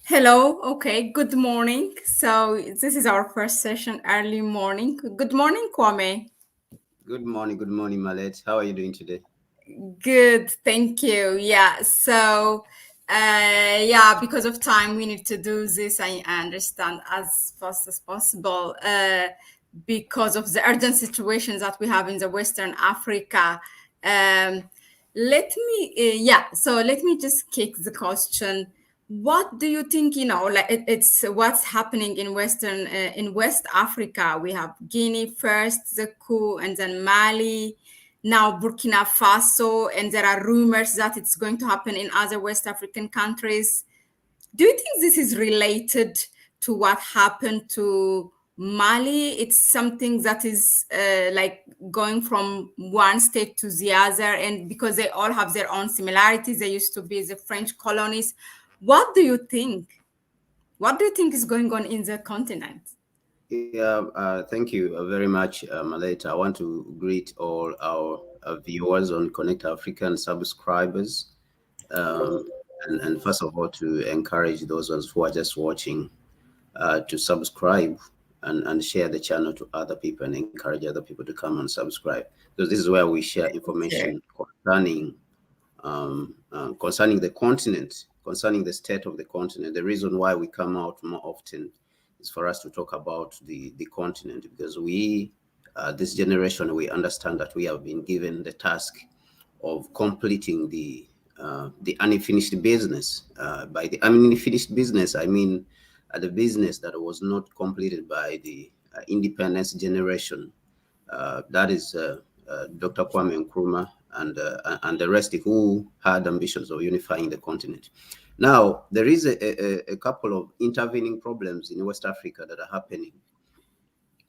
Hello. Okay. Good morning. So this is our first session, early morning. Good morning, Kwame. Good morning, Malet. How are you doing today? Good. Thank you. Yeah. So, yeah, because of time, we need to do this. I understand as fast as possible. Because of the urgent situations that we have in the Western Africa. Um, let me just kick the question. What do you think, like it's what's happening in in West Africa? We have Guinea first, the coup, and then Mali, now Burkina Faso, and there are rumors that it's going to happen in other West African countries. Do you think this is related to what happened to Mali? It's something that is like going from one state to the other, and because they all have their own similarities, they used to be the French colonies. What do you think? What do you think is going on in the continent? Thank you very much, Malet. I want to greet all our viewers on Connect African subscribers. Um, and first of all, to encourage those ones who are just watching to subscribe and share the channel to other people and encourage other people to come and subscribe. Because this is where we share Sure. information concerning the continent, concerning the state of the continent. The reason why we come out more often is for us to talk about the continent, because this generation, we understand that we have been given the task of completing the unfinished business. By the unfinished business, I mean the business that was not completed by the independence generation. That is Dr. Kwame Nkrumah and the rest who had ambitions of unifying the continent. Now, there is a couple of intervening problems in West Africa that are happening.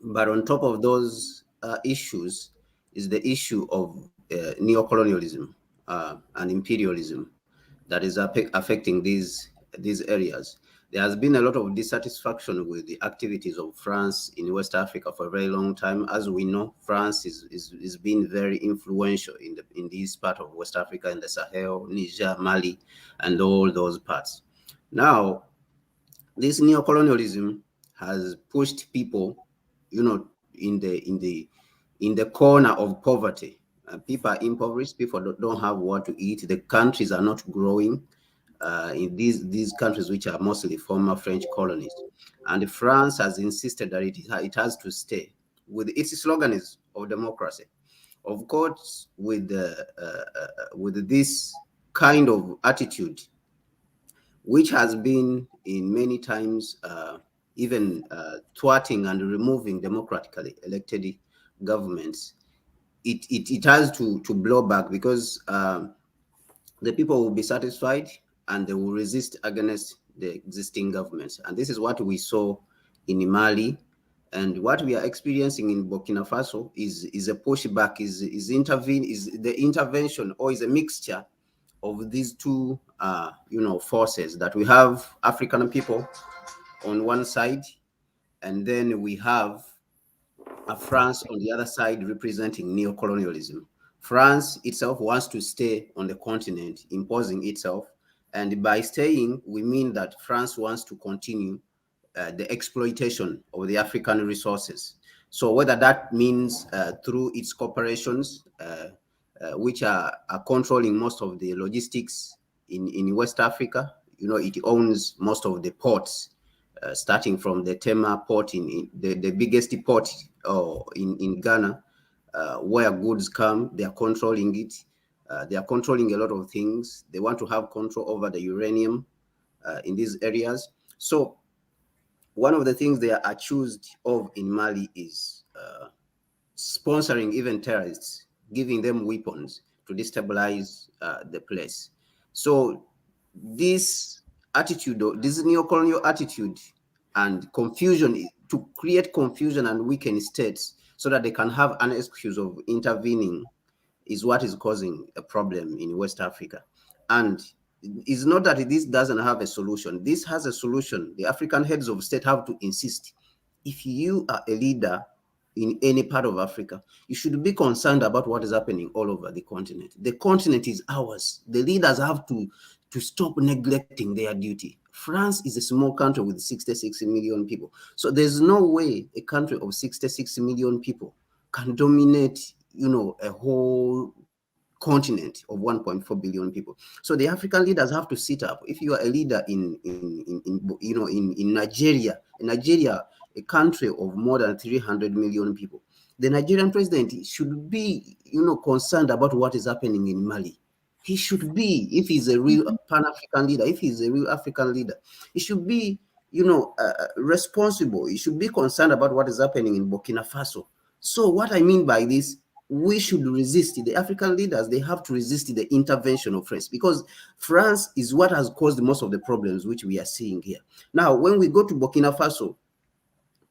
But on top of those issues is the issue of neocolonialism and imperialism that is affecting these areas. There has been a lot of dissatisfaction with the activities of France in West Africa for a very long time. As we know, France is been very influential in this part of West Africa, in the Sahel, Niger, Mali, and all those parts. Now, this neocolonialism has pushed people, in the corner of poverty. People are impoverished. People don't have what to eat. The countries are not growing. In these countries, which are mostly former French colonies, and France has insisted that it has to stay with its slogan is of democracy. Of course, with this kind of attitude, which has been in many times even thwarting and removing democratically elected governments, it has to blow back, because the people will be satisfied and they will resist against the existing governments. And this is what we saw in Mali. And what we are experiencing in Burkina Faso is a pushback, is the intervention, or is a mixture of these two forces, that we have African people on one side, and then we have France on the other side representing neocolonialism. France itself wants to stay on the continent, imposing itself. And by staying, we mean that France wants to continue the exploitation of the African resources. So whether that means through its corporations, which are controlling most of the logistics in West Africa, it owns most of the ports, starting from the Tema port in the biggest port in Ghana, where goods come. They are controlling it. They are controlling a lot of things. They want to have control over the uranium in these areas. So one of the things they are accused of in Mali is sponsoring even terrorists, giving them weapons to destabilize the place. So this attitude, this neo-colonial attitude and confusion, to create confusion and weaken states so that they can have an excuse of intervening, is what is causing a problem in West Africa. And it's not that this doesn't have a solution. This has a solution. The African heads of state have to insist. If you are a leader in any part of Africa, you should be concerned about what is happening all over the continent. The continent is ours. The leaders have to stop neglecting their duty. France is a small country with 66 million people. So there's no way a country of 66 million people can dominate, a whole continent of 1.4 billion people. So the African leaders have to sit up. If you are a leader in Nigeria, a country of more than 300 million people, the Nigerian president should be, concerned about what is happening in Mali. He should be, if he's a real Pan-African leader, if he's a real African leader, he should be, responsible. He should be concerned about what is happening in Burkina Faso. So what I mean by this, we should resist. The African leaders, they have to resist the intervention of France, because France is what has caused most of the problems which we are seeing here. Now, when we go to Burkina Faso,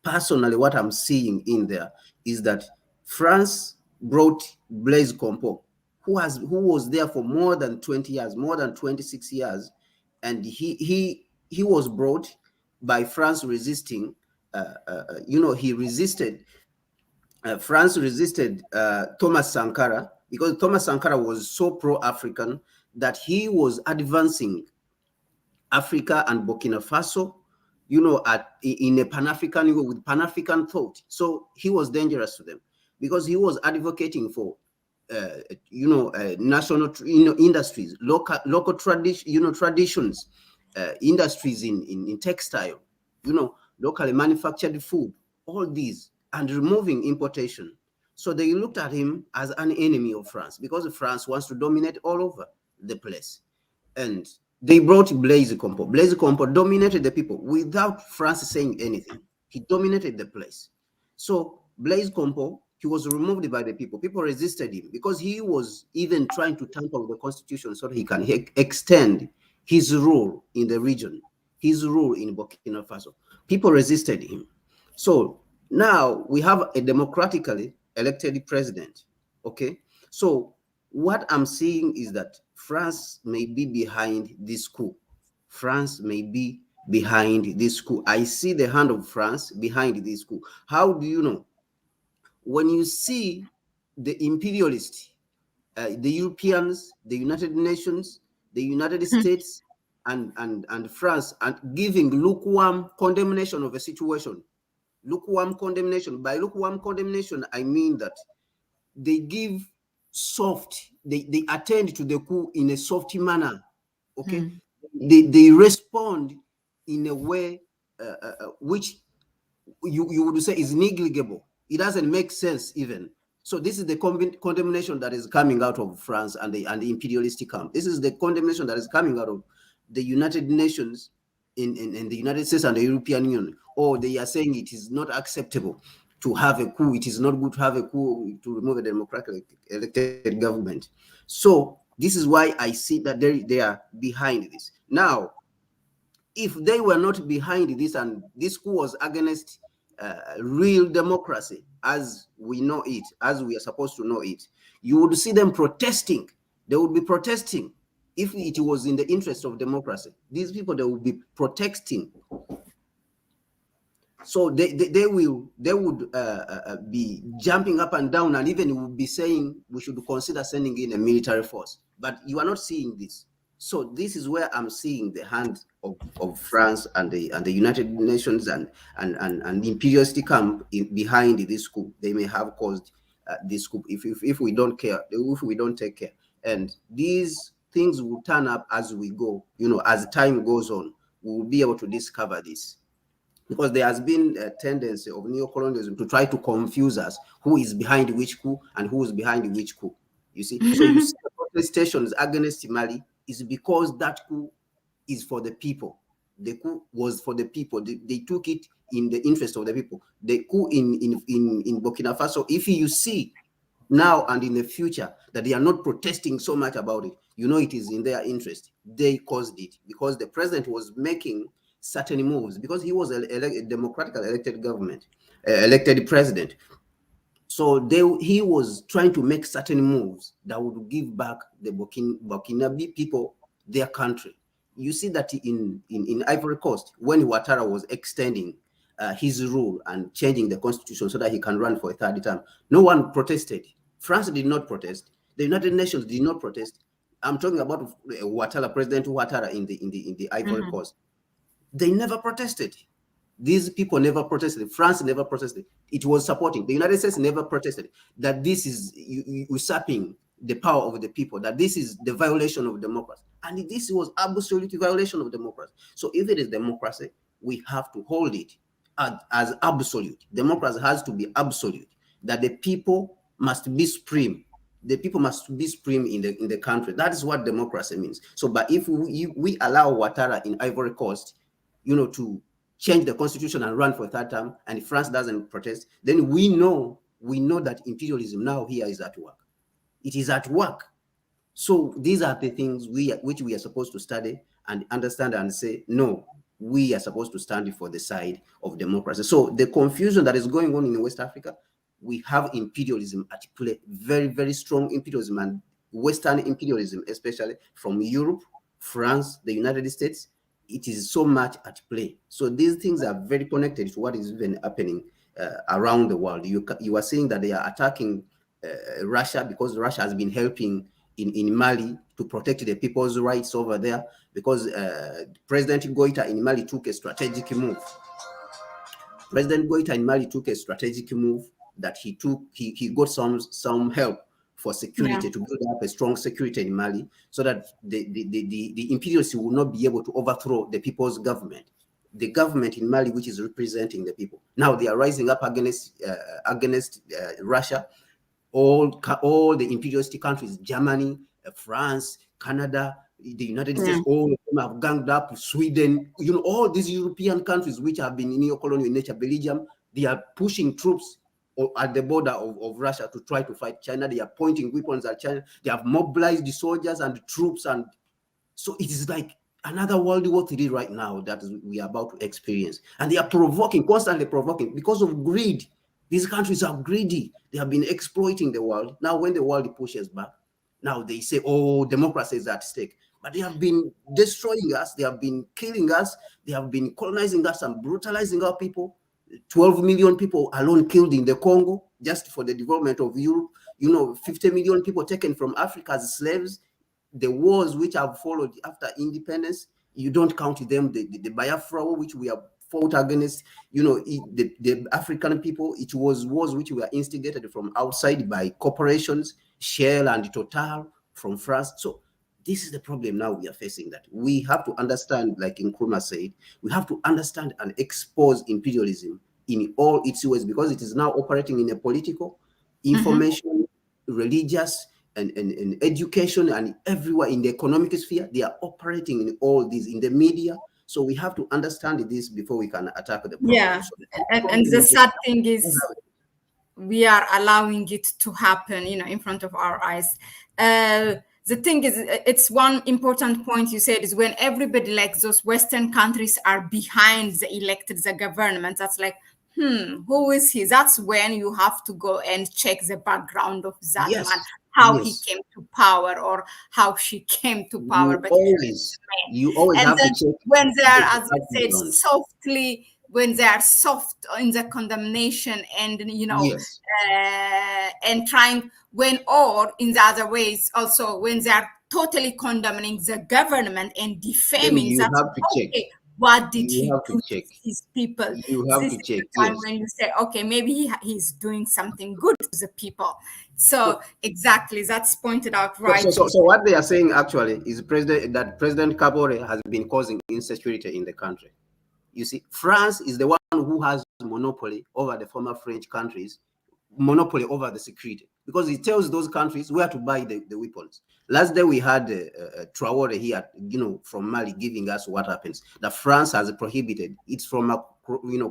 personally, what I'm seeing in there is that France brought Blaise Compaoré, who was there for more than 20 years, more than 26 years, and he was brought by France resisting. He resisted. France resisted Thomas Sankara, because Thomas Sankara was so pro-African that he was advancing Africa and Burkina Faso, in a Pan-African, with Pan-African thought. So he was dangerous to them because he was advocating for, national, industries, local tradition, traditions, industries in textile, locally manufactured food, all these, and removing importation. So they looked at him as an enemy of France, because France wants to dominate all over the place. And they brought Blaise Compaoré. Blaise Compaoré dominated the people without France saying anything. He dominated the place. So Blaise Compaoré, he was removed by the people. People resisted him because he was even trying to tamper with the constitution so that he can extend his rule in the region, his rule in Burkina Faso. People resisted him. So now we have a democratically elected president. Okay. So what I'm seeing is that France may be behind this coup. France may be behind this coup. I see the hand of France behind this coup. How do you know? When you see the imperialists, the Europeans, the United Nations, the United States, and France, and giving lukewarm condemnation of a situation. Lukewarm condemnation. By lukewarm condemnation, I mean that they give soft, they attend to the coup in a soft manner. Okay. They respond in a way which you would say is negligible. It doesn't make sense even. So this is the condemnation that is coming out of France and the imperialistic camp. This is the condemnation that is coming out of the United Nations in the United States and the European Union. Or they are saying it is not acceptable to have a coup. It is not good to have a coup to remove a democratically elected government. So this is why I see that they are behind this. Now, if they were not behind this and this coup was against real democracy as we know it, as we are supposed to know it, you would see them protesting. They would be protesting if it was in the interest of democracy. These people, they would be protesting. So they would be jumping up and down, and even would be saying we should consider sending in a military force. But you are not seeing this. So this is where I'm seeing the hand of France and the United Nations and the imperialistic camp behind this coup. They may have caused this coup if we don't care, if we don't take care. And these things will turn up as we go. As time goes on, we will be able to discover this. Because there has been a tendency of neocolonialism to try to confuse us, who is behind which coup and who is behind which coup. You see, so you see the protestations against Mali is because that coup is for the people. The coup was for the people. They took it in the interest of the people. The coup in Burkina Faso, if you see now and in the future that they are not protesting so much about it, it is in their interest. They caused it because the president was making certain moves because he was a democratically elected government, elected president. So he was trying to make certain moves that would give back the Burkinabe people their country. You see that in Ivory Coast, when Ouattara was extending his rule and changing the constitution so that he can run for a third term, no one protested. France did not protest. The United Nations did not protest. I'm talking about Ouattara, President Ouattara in the Ivory Coast. They never protested. These people never protested. France never protested. It was supporting. The United States never protested that this is usurping the power of the people, that this is the violation of democracy. And this was absolute violation of democracy. So if it is democracy, we have to hold it as absolute. Democracy has to be absolute, that the people must be supreme. The people must be supreme in the country. That is what democracy means. So, but if we allow Ouattara in Ivory Coast, to change the constitution and run for a third term, and if France doesn't protest, then we know that imperialism now here is at work. It is at work. So these are the things which we are supposed to study and understand and say, no, we are supposed to stand for the side of democracy. So the confusion that is going on in West Africa, we have imperialism at play, very, very strong imperialism, and Western imperialism, especially from Europe, France, the United States. It is so much at play. So these things are very connected to what is even happening around the world. You are saying that they are attacking Russia because Russia has been helping in Mali to protect the people's rights over there, because President Goita in Mali took a strategic move. President Goita in Mali took a strategic move that he got some help for security, to build up a strong security in Mali, so that the imperialists will not be able to overthrow the people's government. The government in Mali, which is representing the people. Now they are rising up against Russia. All the imperialist countries, Germany, France, Canada, the United States, all of them have ganged up. Sweden, all these European countries which have been neo-colonial in nature, Belgium, they are pushing troops at the border of Russia to try to fight China. They are pointing weapons at China. They have mobilized the soldiers and the troops, and so it is like another World War III right now that we are about to experience. And they are constantly provoking, because of greed. These countries are greedy. They have been exploiting the world. Now, when the world pushes back, now they say, oh, democracy is at stake. But they have been destroying us. They have been killing us. They have been colonizing us and brutalizing our people. 12 million people alone killed in the Congo just for the development of Europe. 50 million people taken from Africa as slaves. The wars which have followed after independence, you don't count them. The Biafra war, which we have fought against, the African people, it was wars which were instigated from outside by corporations, Shell and Total from France. So this is the problem now we are facing, that we have to understand, like Nkrumah said, we have to understand and expose imperialism in all its ways, because it is now operating in a political, information, religious, and education, and everywhere in the economic sphere. They are operating in all these, in the media. So we have to understand this before we can attack the problem. Yeah, and the sad thing is we are allowing it to happen, in front of our eyes. The thing is, it's one important point you said, is when everybody, like those Western countries, are behind the government, that's like, who is he? That's when you have to go and check the background of that man, how he came to power or how she came to power. You always have to check. When they are, as I said, when they are soft in the condemnation and and trying, or in the other ways also, when they are totally condemning the government and defaming that, okay, what did he do to his people? This is the time when you say, okay, maybe he's doing something good to the people. So exactly, that's pointed out right. So what they are saying actually is that President Kabore has been causing insecurity in the country. You see, France is the one who has monopoly over the former French countries, monopoly over the security, because it tells those countries where to buy the weapons. Last day we had Traore here, from Mali, giving us what happens. That France has prohibited its former,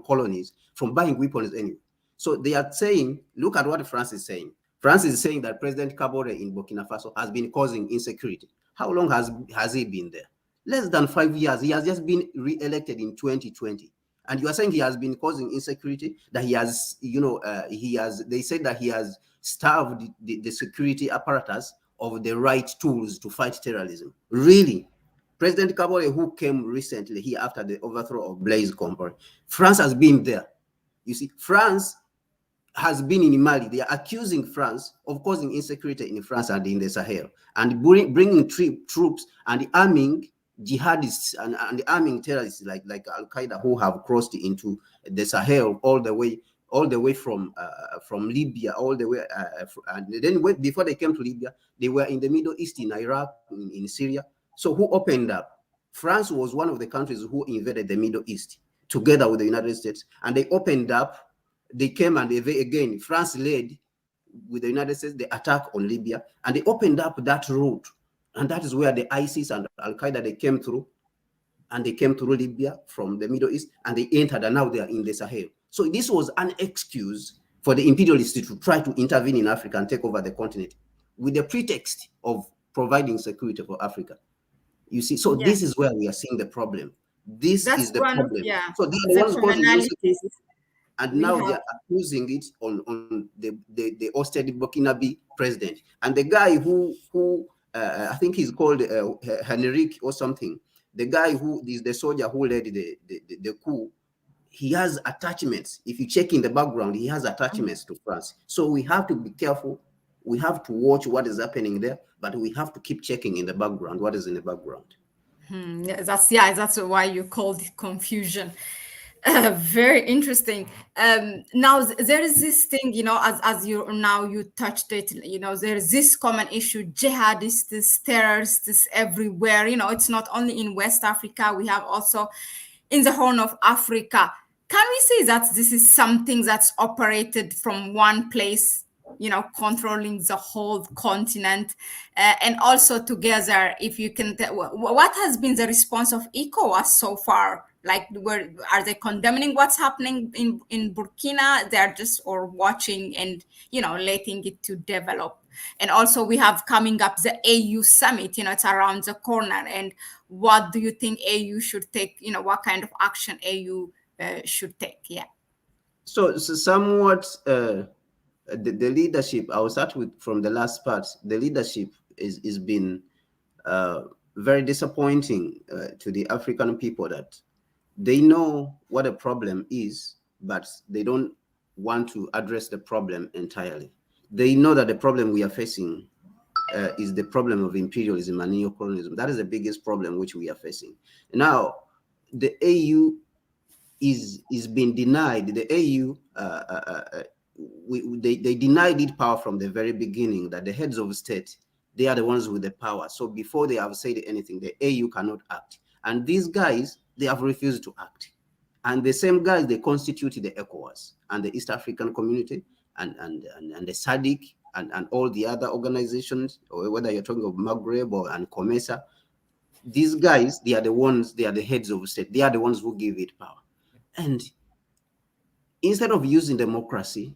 colonies from buying weapons anyway. So they are saying, look at what France is saying. France is saying that President Kabore in Burkina Faso has been causing insecurity. How long has he been there? Less than 5 years. He has just been re-elected in 2020. And you are saying he has been causing insecurity, that he has, they said that he has starved the security apparatus of the right tools to fight terrorism. Really? President Kabore, who came recently here after the overthrow of Blaise Compaoré, France has been there. You see, France has been in Mali. They are accusing France of causing insecurity in France and in the Sahel, and bringing troops and arming jihadists and arming terrorists like Al Qaeda who have crossed into the Sahel all the way from Libya all the way, and then before they came to Libya, they were in the Middle East, in Iraq, in Syria. So who opened up? France was one of the countries who invaded the Middle East together with the United States, and they opened up. They came and again, France led with the United States the attack on Libya, and they opened up that route, and that is where the ISIS and Al Qaeda they came through, and they came through Libya from the Middle East, and they entered, and now they are in the Sahel. So this was an excuse for the imperialists to try to intervene in Africa and take over the continent with the pretext of providing security for Africa. You see, so Yeah, this is where we are seeing the problem. This that's is the one of, problem. yeah, So they are the the ones causing this, commonalities and we now they have. are accusing it on the ousted Burkinabe president, and the guy who I think he's called Henrik or something. The guy who is the soldier who led the coup. He has attachments. If you check in the background, he has attachments to France. So we have to be careful. We have to watch what is happening there, but we have to keep checking in the background what is in the background. Yeah, that's why you called it confusion. Very interesting. Now there is this thing, as you now you touched it. There is this common issue: jihadists, terrorists everywhere. It's not only in West Africa. We have also in the Horn of Africa. Can we say that this is something that's operated from one place, controlling the whole continent? And also together, if you can, what has been the response of ECOWAS so far? Like, where are they condemning what's happening in Burkina? They're just or watching and letting it to develop. And also we have coming up the AU summit. It's around the corner. And what do you think AU should take? What kind of action AU should take? Yeah. So somewhat the leadership. I will start with from the last part. The leadership is been very disappointing to the African people, that they know what a problem is, but they don't want to address the problem entirely. They know that the problem we are facing is the problem of imperialism and neocolonialism. That is the biggest problem which we are facing. Now, the AU is being denied. The AU, they denied it power from the very beginning, that the heads of state, they are the ones with the power. So before they have said anything, the AU cannot act. And these guys, they have refused to act. And the same guys, they constituted the ECOWAS and the East African Community and the SADC and all the other organizations, or whether you're talking of Maghreb and COMESA. These guys, they are the ones, they are the heads of state. They are the ones who give it power. And instead of using democracy,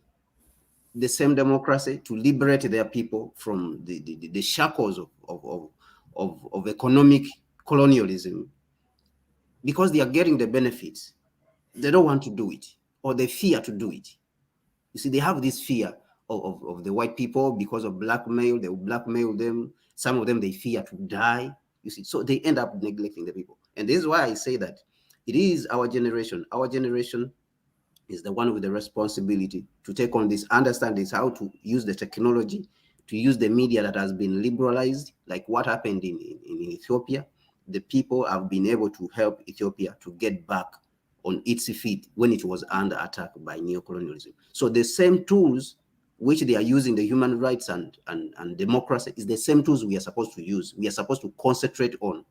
the same democracy, to liberate their people from the shackles of economic colonialism, because they are getting the benefits, they don't want to do it, or they fear to do it. You see, they have this fear of the white people because of blackmail. They will blackmail them. Some of them, they fear to die. You see, so they end up neglecting the people. And this is why I say that it is our generation. Our generation is the one with the responsibility to take on this, understand this, how to use the technology, to use the media that has been liberalized, like what happened in Ethiopia. The people have been able to help Ethiopia to get back on its feet when it was under attack by neocolonialism. So the same tools which they are using, the human rights and democracy, is the same tools we are supposed to use. We are supposed to concentrate on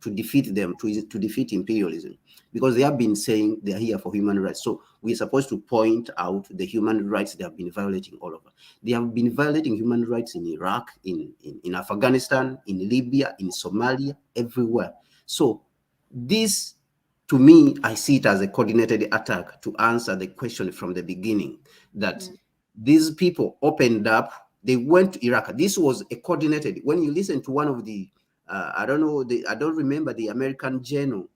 to defeat them, to defeat imperialism, because they have been saying they are here for human rights. So we are supposed to point out the human rights they have been violating all over. They have been violating human rights in Iraq, in Afghanistan, in Libya, in Somalia, everywhere. So this, to me, I see it as a coordinated attack to answer the question from the beginning, that these people opened up, they went to Iraq. This was a coordinated. When you listen to one of the I don't remember the American general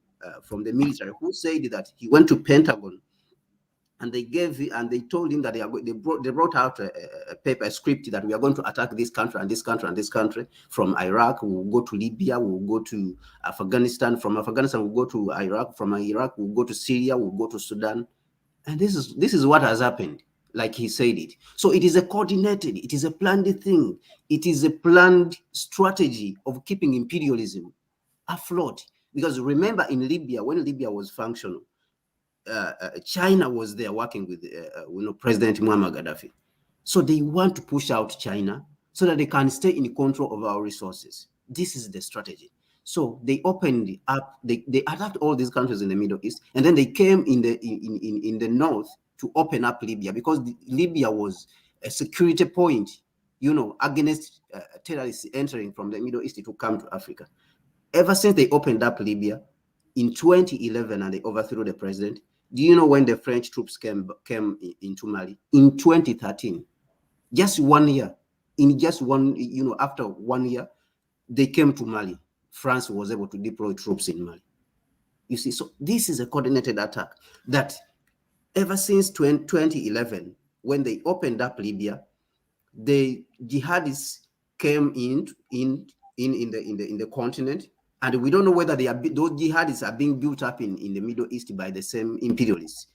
from the military who said that he went to Pentagon and they told him that they brought out a paper, a script, that we are going to attack this country and this country and this country. From Iraq, we will go to Libya, we will go to Afghanistan. From Afghanistan, we'll go to Iraq. From Iraq, we'll go to Syria, we'll go to Sudan. And this is what has happened, like he said it. So it is a coordinated, it is a planned thing. It is a planned strategy of keeping imperialism afloat. Because remember, in Libya, when Libya was functional, China was there working with President Muammar Gaddafi. So they want to push out China so that they can stay in control of our resources. This is the strategy. So they opened up, they attacked all these countries in the Middle East, and then they came in the north to open up Libya, because Libya was a security point, against terrorists entering from the Middle East to come to Africa. Ever since they opened up Libya in 2011 and they overthrew the president, do you know when the French troops came into Mali? In 2013. Just 1 year. In just one, after 1 year, they came to Mali. France was able to deploy troops in Mali. You see, so this is a coordinated attack that ever since 2011, when they opened up Libya, the jihadists came in the continent, and we don't know whether those jihadists are being built up in the Middle East by the same imperialists.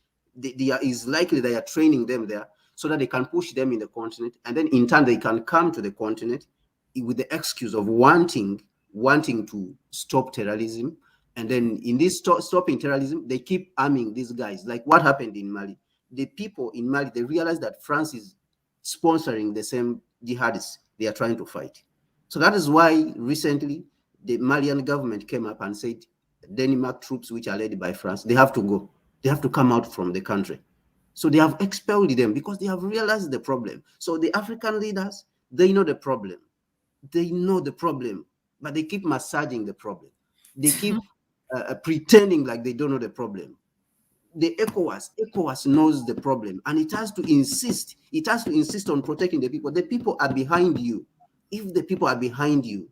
It's likely they are training them there so that they can push them in the continent, and then in turn they can come to the continent with the excuse of wanting to stop terrorism. And then in this stopping terrorism, they keep arming these guys, like what happened in Mali. The people in Mali, they realized that France is sponsoring the same jihadists they are trying to fight. So that is why recently the Malian government came up and said Denmark troops, which are led by France, they have to go. They have to come out from the country. So they have expelled them because they have realized the problem. So the African leaders, they know the problem. They know the problem, but they keep massaging the problem. They keep pretending like they don't know the problem. The ECOWAS knows the problem, and it has to insist on protecting the people. The people are behind you. If the people are behind you,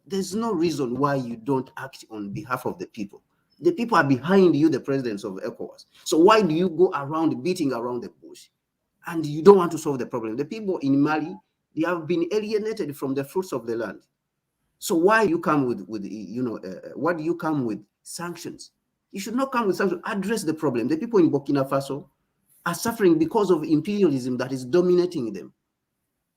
there's no reason why you don't act on behalf of the people. The people are behind you, the presidents of ECOWAS. So why do you go around beating around the bush and you don't want to solve the problem? The people in Mali, they have been alienated from the fruits of the land. So why you come with why do you come with sanctions? You should not come with sanctions. Address the problem. The people in Burkina Faso are suffering because of imperialism that is dominating them.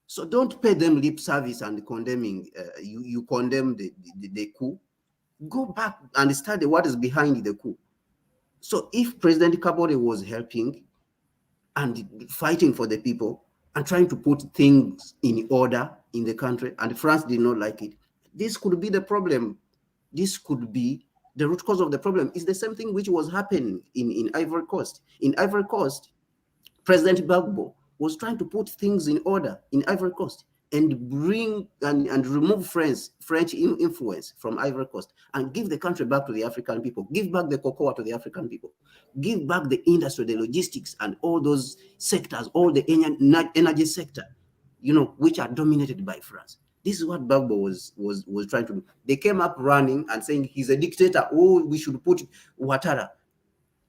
So don't pay them lip service and condemning. You condemn the coup. Go back and study what is behind the coup. So if President Kabore was helping and fighting for the people and trying to put things in order in the country, and France did not like it, this could be the problem. This could be the root cause of the problem. It's the same thing which was happening in Ivory Coast. In Ivory Coast, President Gbagbo was trying to put things in order in Ivory Coast and bring and remove French influence from Ivory Coast and give the country back to the African people, give back the cocoa to the African people, give back the industry, the logistics, and all those sectors, all the energy sector, which are dominated by France. This is what Gbagbo was trying to do. They came up running and saying he's a dictator. Oh, we should put Ouattara.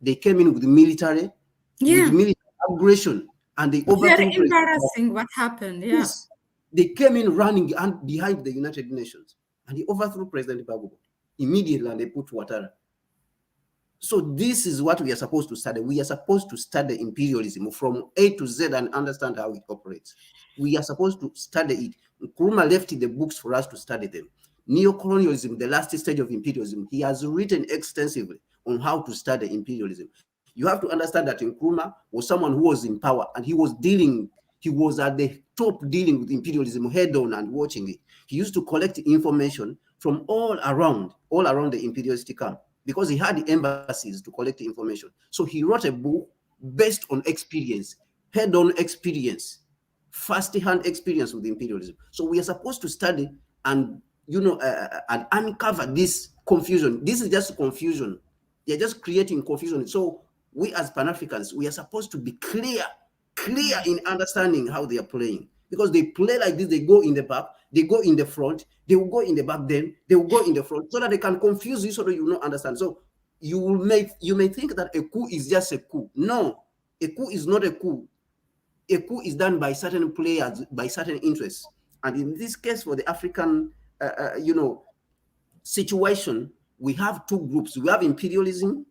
They came in with military aggression, and they overthrew. Very embarrassing what happened. Yeah. Yes, they came in running and behind the United Nations, and they overthrew President Gbagbo immediately, and they put Ouattara. So this is what we are supposed to study. We are supposed to study imperialism from A to Z and understand how it operates. We are supposed to study it. Nkrumah left the books for us to study them. Neo-colonialism, the last stage of imperialism, he has written extensively on how to study imperialism. You have to understand that Nkrumah was someone who was in power, and he was at the top dealing with imperialism head on and watching it. He used to collect information from all around the imperialist camp, because he had the embassies to collect the information. So he wrote a book based on experience, head-on experience, first-hand experience with imperialism. So we are supposed to study and and uncover this confusion. This is just confusion. They're just creating confusion. So we as Pan-Africans, we are supposed to be clear in understanding how they are playing. Because they play like this, they go in the back, they go in the front, they will go in the back, then they will go in the front, so that they can confuse you, so that you will not understand. So you may think that a coup is just a coup. No, a coup is not a coup. A coup is done by certain players, by certain interests. And in this case, for the African, situation, we have two groups. We have imperialism,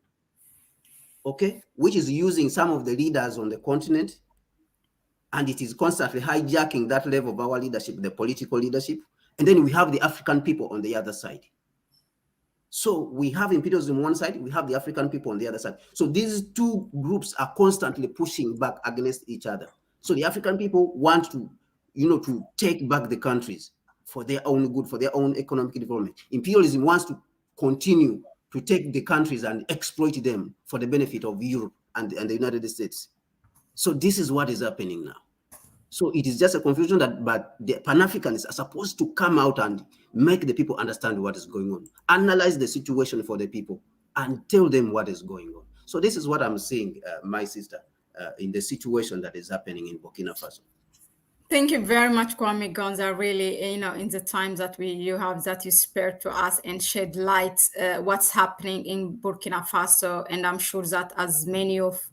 okay, which is using some of the leaders on the continent, and it is constantly hijacking that level of our leadership, the political leadership. And then we have the African people on the other side. So we have imperialism on one side, we have the African people on the other side. So these two groups are constantly pushing back against each other. So the African people want to, to take back the countries for their own good, for their own economic development. Imperialism wants to continue to take the countries and exploit them for the benefit of Europe and the United States. So this is what is happening now. So it is just a confusion but the Pan-Africanists are supposed to come out and make the people understand what is going on, analyze the situation for the people, and tell them what is going on. So this is what I'm seeing, my sister, in the situation that is happening in Burkina Faso. Thank you very much, Kwame Gonza. Really, in the time that you spared to us and shed light what's happening in Burkina Faso, and I'm sure that as many of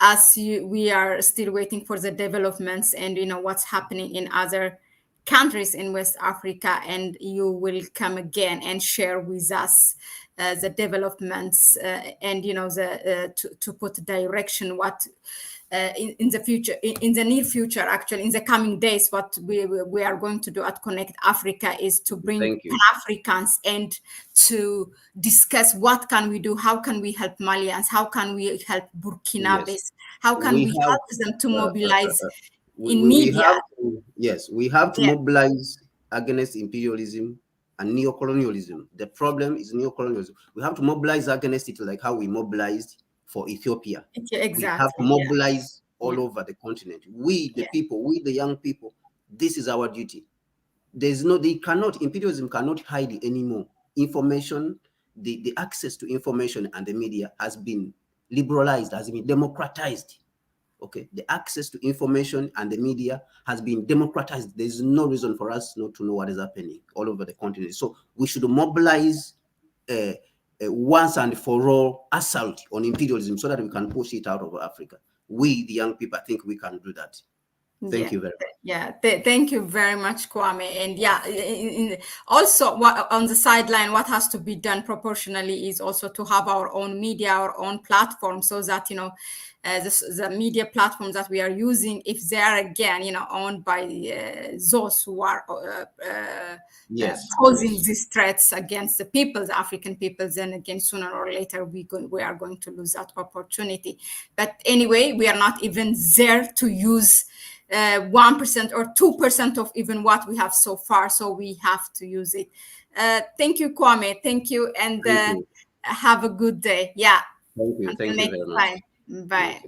us, we are still waiting for the developments and what's happening in other countries in West Africa, and you will come again and share with us the developments and to put direction what. In the future, in the near future, actually, in the coming days, what we are going to do at Connect Africa is to bring Africans and to discuss what can we do, how can we help Malians, how can we help Burkinabes, how can we help them to mobilize in media. We have to mobilize against imperialism and neocolonialism. The problem is neocolonialism. We have to mobilize against it like how we mobilized for Ethiopia. Exactly. We have to mobilize all over the continent. We, the people, we, the young people, this is our duty. Imperialism cannot hide anymore. Information, the access to information and the media has been liberalized, has been democratized. Okay, the access to information and the media has been democratized. There's no reason for us not to know what is happening all over the continent. So we should mobilize once and for all assault on imperialism so that we can push it out of Africa. We, the young people, I think we can do that. Thank you very much. Thank you very much, Kwame. And also on the sideline, what has to be done proportionally is also to have our own media, our own platform, so that the media platforms that we are using, if they are again owned by those who are posing these threats against the peoples, the African peoples, then again sooner or later we are going to lose that opportunity. But anyway, we are not even there to use 1% or 2% of even what we have so far, so we have to use it. Thank you, Kwame. Thank you, and have a good day. Thank you. Thank you very much. Bye.